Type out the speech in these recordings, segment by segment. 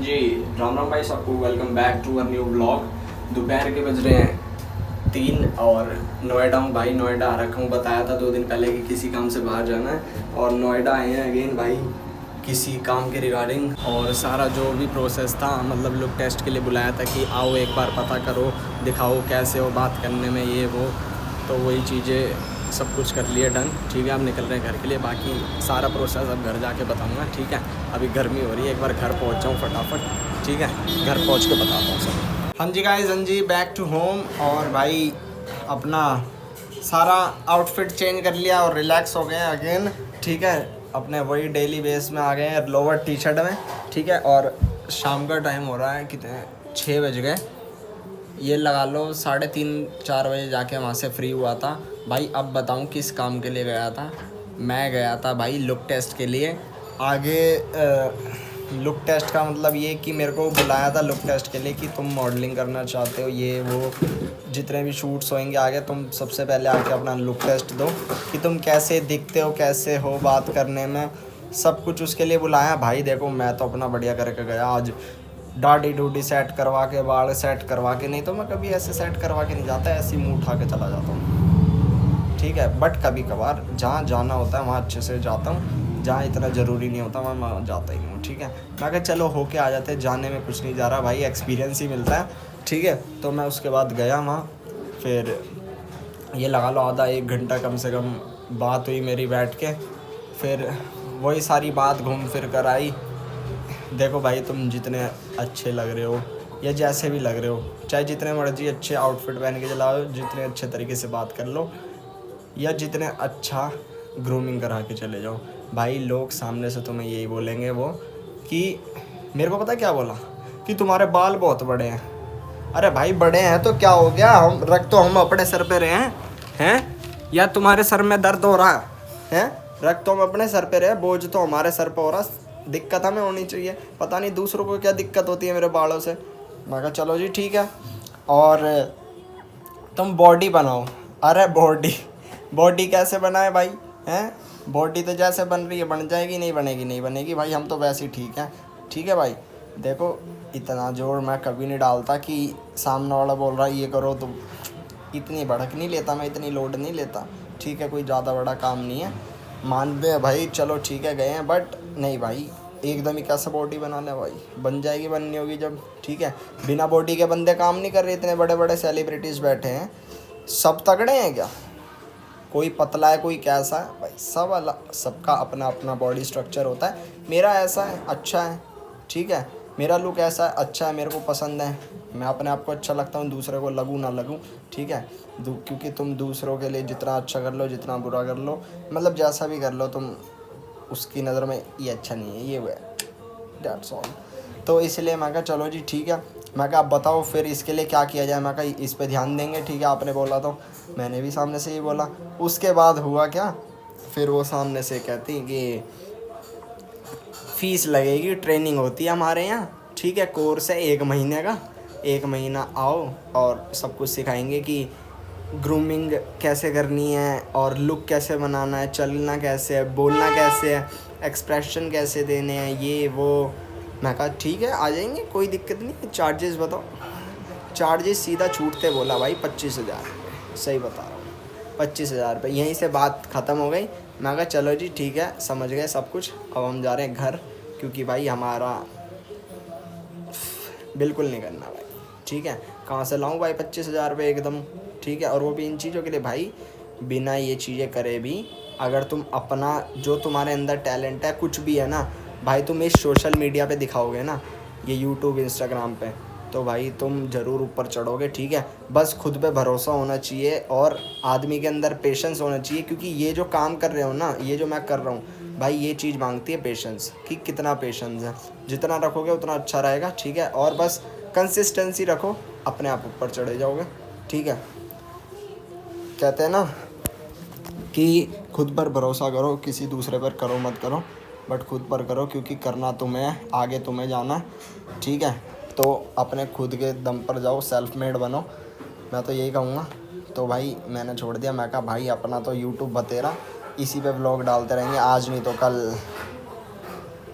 जी राम राम भाई सबको, welcome back to a new blog. दोपहर के बज रहे हैं 3 और नोएडा हूँ भाई। नोएडा आ रखा हूँ, बताया था 2 दिन पहले कि किसी काम से बाहर जाना है और नोएडा आए हैं अगेन भाई किसी काम के रिगार्डिंग। और सारा जो भी प्रोसेस था, मतलब लुक टेस्ट के लिए बुलाया था कि आओ एक बार पता करो, दिखाओ कैसे हो बात करने में, ये वो। तो वही चीज़ें सब कुछ कर लिए डन। ठीक है, अब निकल रहे हैं घर के लिए। बाकी सारा प्रोसेस अब घर जाके बताऊंगा। ठीक है, अभी गर्मी हो रही है, एक बार घर पहुंच जाऊँ फटाफट। ठीक है, घर पहुंच के बताता हूँ सब। हाँ जी गाइस, हाँ जी, बैक टू होम। और भाई अपना सारा आउटफिट चेंज कर लिया और रिलैक्स हो गए हैं अगेन। ठीक है, अपने वही डेली बेस में आ गए हैं, लोअर टी शर्ट में। ठीक है, और शाम का टाइम हो रहा है, कितने 6 बज गए, ये लगा लो 3:30-4 बजे जाके वहाँ से फ्री हुआ था भाई। अब बताऊँ किस काम के लिए गया था। मैं गया था भाई लुक टेस्ट के लिए। आगे लुक टेस्ट का मतलब ये कि मेरे को बुलाया था लुक टेस्ट के लिए कि तुम मॉडलिंग करना चाहते हो, ये वो जितने भी शूट्स होंगे आगे, तुम सबसे पहले आके अपना लुक टेस्ट दो कि तुम कैसे दिखते हो, कैसे हो बात करने में, सब कुछ उसके लिए बुलाया भाई। देखो मैं तो अपना बढ़िया करके गया आज, दाढ़ी डूडी सेट करवा के, बाल सेट करवा के। नहीं तो मैं कभी ऐसे सेट करवा के नहीं जाता, ऐसे ही मुँह उठा के चला जाता हूँ। ठीक है, बट कभी कभार जहाँ जाना होता है वहाँ अच्छे से जाता हूँ, जहाँ इतना ज़रूरी नहीं होता वहाँ जाता ही नहीं हूँ। ठीक है, मैं कहा चलो होके आ जाते हैं, जाने में कुछ नहीं जा रहा भाई, एक्सपीरियंस ही मिलता है। ठीक है, तो मैं उसके बाद गया वहाँ, फिर ये लगा लो आधा 1 घंटा कम से कम बात हुई मेरी बैठ के। फिर वही सारी बात घूम फिर कर आई। देखो भाई, तुम जितने अच्छे लग रहे हो या जैसे भी लग रहे हो, चाहे जितने मर्जी अच्छे आउटफिट पहन के चलाओ, जितने अच्छे तरीके से बात कर लो, या जितने अच्छा ग्रूमिंग करा के चले जाओ भाई, लोग सामने से तुम्हें यही बोलेंगे वो कि मेरे को पता क्या बोला कि तुम्हारे बाल बहुत बड़े हैं। अरे भाई बड़े हैं तो क्या हो गया, हम रख तो हम अपने सर पे रहे हैं या तुम्हारे सर में दर्द हो रहा है? रख तो हम अपने सर पे रहे, बोझ तो हमारे सर पे हो रहा, दिक्कत हमें होनी चाहिए। पता नहीं दूसरों को क्या दिक्कत होती है मेरे बालों से। मैं कहा चलो जी ठीक है, और तुम बॉडी बनाओ। अरे बॉडी बॉडी कैसे बनाए भाई? हैं, बॉडी तो जैसे बन रही है बन जाएगी, नहीं बनेगी नहीं बनेगी भाई, हम तो वैसे ही ठीक है। ठीक है भाई, देखो इतना जोर मैं कभी नहीं डालता कि सामने वाला बोल रहा है ये करो, तो इतनी भड़क नहीं लेता मैं, इतनी लोड नहीं लेता। ठीक है, कोई ज़्यादा बड़ा काम नहीं है, मानते हैं भाई, चलो ठीक है गए हैं, बट नहीं भाई एकदम ही कैसे बॉडी बना ले भाई, बन जाएगी बननी होगी जब। ठीक है, बिना बॉडी के बंदे काम नहीं कर रहे, इतने बड़े बड़े सेलिब्रिटीज़ बैठे हैं, सब तगड़े हैं क्या? कोई पतला है, कोई कैसा है भाई, सब अलग, सबका अपना अपना बॉडी स्ट्रक्चर होता है। मेरा ऐसा है, अच्छा है। ठीक है, मेरा लुक ऐसा है, अच्छा है, मेरे को पसंद है, मैं अपने आप को अच्छा लगता हूँ, दूसरे को लगूँ ना लगूँ। ठीक है, क्योंकि तुम दूसरों के लिए जितना अच्छा कर लो, जितना बुरा कर लो, मतलब जैसा भी कर लो तुम, उसकी नज़र में ये अच्छा नहीं है, ये वो है, डेट्स ऑल। तो इसलिए मैं कहा चलो जी ठीक है। मैं कहा आप बताओ फिर इसके लिए क्या किया जाए। मैं कहा इस पे ध्यान देंगे। ठीक है, आपने बोला तो मैंने भी सामने से ही बोला। उसके बाद हुआ क्या, फिर वो सामने से कहती कि फ़ीस लगेगी, ट्रेनिंग होती है हमारे यहाँ। ठीक है, कोर्स है 1 महीने का, 1 महीना आओ और सब कुछ सिखाएंगे कि ग्रूमिंग कैसे करनी है और लुक कैसे बनाना है, चलना कैसे है, बोलना कैसे है, एक्सप्रेशन कैसे देने हैं, ये वो। मैं कहा ठीक है आ जाएंगे, कोई दिक्कत नहीं। चार्जेस बताओ। चार्जेस सीधा छूटते बोला भाई 25,000, सही बता रहा हूँ 25,000 रुपये। यहीं से बात ख़त्म हो गई। मैं कहा चलो जी ठीक है, समझ गए सब कुछ, अब हम जा रहे हैं घर, क्योंकि भाई हमारा बिल्कुल नहीं करना भाई। ठीक है, कहाँ से लाऊं भाई 25,000 रुपये एकदम? ठीक है, और वो भी इन चीज़ों के लिए भाई, बिना ये चीज़ें करे भी अगर तुम अपना जो तुम्हारे अंदर टैलेंट है कुछ भी है ना भाई, तुम इस सोशल मीडिया पे दिखाओगे ना, ये यूट्यूब इंस्टाग्राम पे, तो भाई तुम ज़रूर ऊपर चढ़ोगे। ठीक है, बस खुद पे भरोसा होना चाहिए और आदमी के अंदर पेशेंस होना चाहिए, क्योंकि ये जो काम कर रहे हो ना, ये जो मैं कर रहा हूँ भाई, ये चीज़ मांगती है पेशेंस, कि कितना पेशेंस है, जितना रखोगे उतना अच्छा रहेगा। ठीक है, और बस कंसिस्टेंसी रखो, अपने आप ऊपर चढ़े जाओगे। ठीक है, कहते हैं ना कि खुद पर भरोसा करो, किसी दूसरे पर करो मत करो, बट खुद पर करो, क्योंकि करना तुम्हें है, आगे तुम्हें जाना है। ठीक है, तो अपने खुद के दम पर जाओ, सेल्फ मेड बनो, मैं तो यही कहूँगा। तो भाई मैंने छोड़ दिया, मैं कहा भाई अपना तो यूट्यूब बतेरा, इसी पे व्लॉग डालते रहेंगे, आज नहीं तो कल।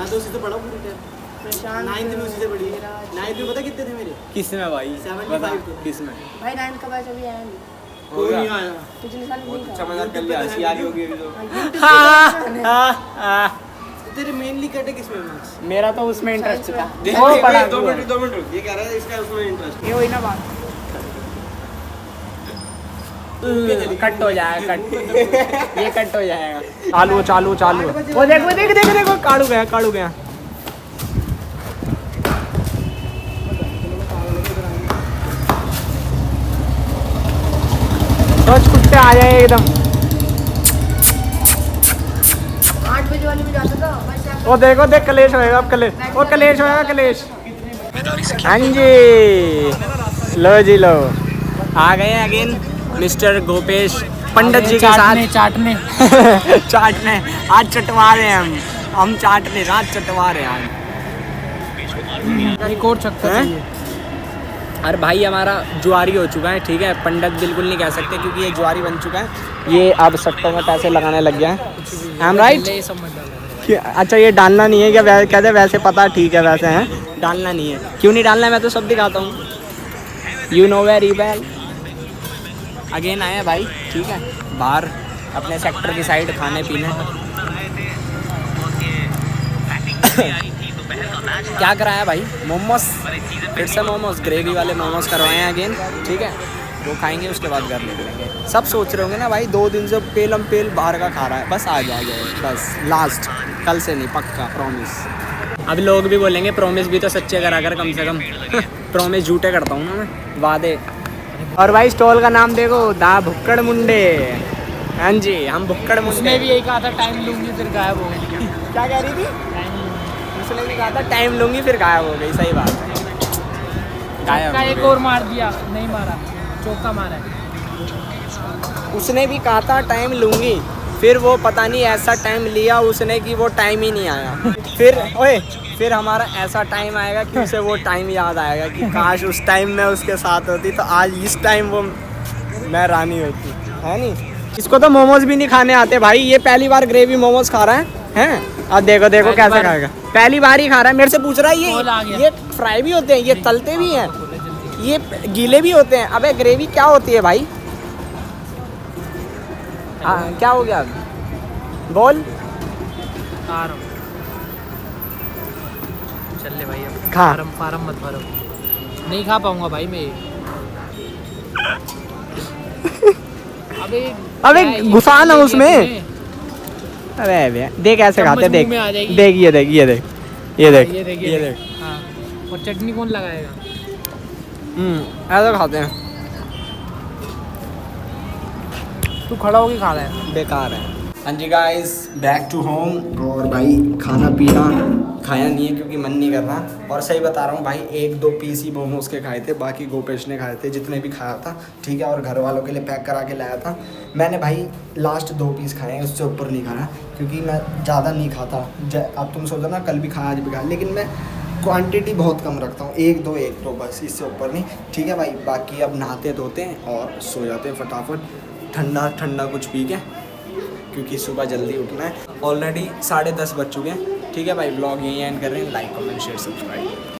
मैं तो उसी से पढ़ा पूरी टाइम। प्रशांत 9th में उसी से पढ़ी। 9th में पता कितने थे मेरे? किसमें भाई? 75 थे। किसमें? भाई 9th का बैच अभी आया नहीं, कोई नहीं आया। पिछले साल बहुत नहीं अच्छा था। मजाक कर लिया, हंसी आ रही होगी अभी तो। तेरे मेनली कटे किसमें मार्क्स? मेरा तो उसमें इंटरेस्ट था। देखो, वो पढ़ा 2 मिनट रुक। ये कह रहा है इसका उसमें इंटरेस्ट। ये वही ना बात, कट हो जाएगा, कट ये कट हो जाएगा। चालू चालू चालू। वो देख काड़ू गया, काड़ू गया। सोच कुत्ते आ जाए एकदम। 8 बजे वाली में जाता था बस। वो देखो, देख कलेश होएगा अब, कलेश वो कलेश होएगा, कलेश। हाँ जी, लो जी लो, आ गए अगेन मिस्टर गोपेश पंडित जी के साथ चाटने चाटने। आज चटवा रहे हैं हम चाट नहीं, रात चटवा रहे हैं आज। एक और चक्कर चाहिए। अरे भाई हमारा जुआरी हो चुका है, ठीक है, पंडित बिल्कुल नहीं कह सकते क्योंकि ये जुआरी बन चुका है। ये अब सट्टों में पैसे लगाने लग गया है। I am right? अच्छा ये डालना नहीं है क्या? कहते वैसे पता ठीक है, वैसे हैं डालना नहीं है। क्यों नहीं डालना है? मैं तो सब दिखाता हूँ, you know very well. Again आए भाई, ठीक है, बाहर अपने सेक्टर की साइड खाने पीने। क्या कराया भाई? मोमोस, फिर से मोमोस, ग्रेवी वाले मोमोस करवाए हैं अगेन, ठीक है, वो खाएंगे उसके बाद घर निकलेंगे। सब सोच रहे होंगे ना भाई 2 दिन से पेलम पेल बाहर का खा रहा है, बस आ जाए बस लास्ट, कल से नहीं, पक्का प्रॉमिस। अब लोग भी बोलेंगे प्रॉमिस भी तो सच्चे करा कर कम से कम। प्रॉमिस झूठे करता हूँ ना मैं, वादे। और भाई स्टॉल का नाम देखो, दा भुक्कड़ मुंडे। हाँ जी, हम भुक्कड़ मुंडे। उसने भी यही कहा था टाइम लूंगी फिर गायब हो गई। क्या कह रही थी? उसने भी कहा था टाइम लूंगी फिर गायब हो गई। सही बात है, गायब का हो एक गई। और मार दिया, नहीं मारा, चौका मारा है। उसने भी कहा था टाइम लूंगी, फिर वो पता नहीं ऐसा टाइम लिया उसने कि वो टाइम ही नहीं आया। फिर हमारा ऐसा टाइम आएगा कि उसे वो टाइम याद आएगा कि काश उस टाइम में उसके साथ होती तो आज इस टाइम वो मैं रानी होती, है नहीं? इसको तो मोमोज भी नहीं खाने आते भाई, ये पहली बार ग्रेवी मोमोज खा रहा है, हैं? अब देखो देखो कैसे खाएगा, पहली बार ही खा रहा है। मेरे से पूछ रहा है ये फ्राई भी होते हैं, ये तलते भी हैं, ये गीले भी होते हैं? अबे ग्रेवी क्या होती है भाई? हाँ क्या हो गया? बोल। खा रहा हूँ, चल ले भाई, अब खा। फार्म मत भरो, नहीं खा पाऊंगा भाई मैं। अबे घुसा ना उसमें। अरे देख ऐसे खाते, देख मुंह में आ जाएगी। देख ये देख ये देख ये देख ये देख, ये देख। हाँ, और चटनी कौन लगाएगा? ऐसा खाते हैं। तू खड़ा होके खा रहा है। बेकार है। हाँ जी गाइस, बैक टू होम। और भाई खाना पीना खाया नहीं है क्योंकि मन नहीं कर रहा, और सही बता रहा हूँ भाई 1-2 पीस ही मोमोज के खाए थे, बाकी गोपेश ने खाए थे जितने भी खाया था, ठीक है, और घर वालों के लिए पैक करा के लाया था। मैंने भाई लास्ट 2 पीस खाए हैं, उससे ऊपर नहीं खाया क्योंकि मैं ज़्यादा नहीं खाता। अब तुम सोचो ना, कल भी खाया आज भी खाया, लेकिन मैं क्वांटिटी बहुत कम रखता हूँ, 1-2 बस, इससे ऊपर नहीं, ठीक है भाई। बाकी अब नहाते धोते हैं और सो जाते हैं फटाफट, ठंडा ठंडा कुछ पी के, क्योंकि सुबह जल्दी उठना है। ऑलरेडी 10:30 बज चुके हैं, ठीक है भाई। ब्लॉग यहीं एंड कर रहे हैं। Like comment share subscribe.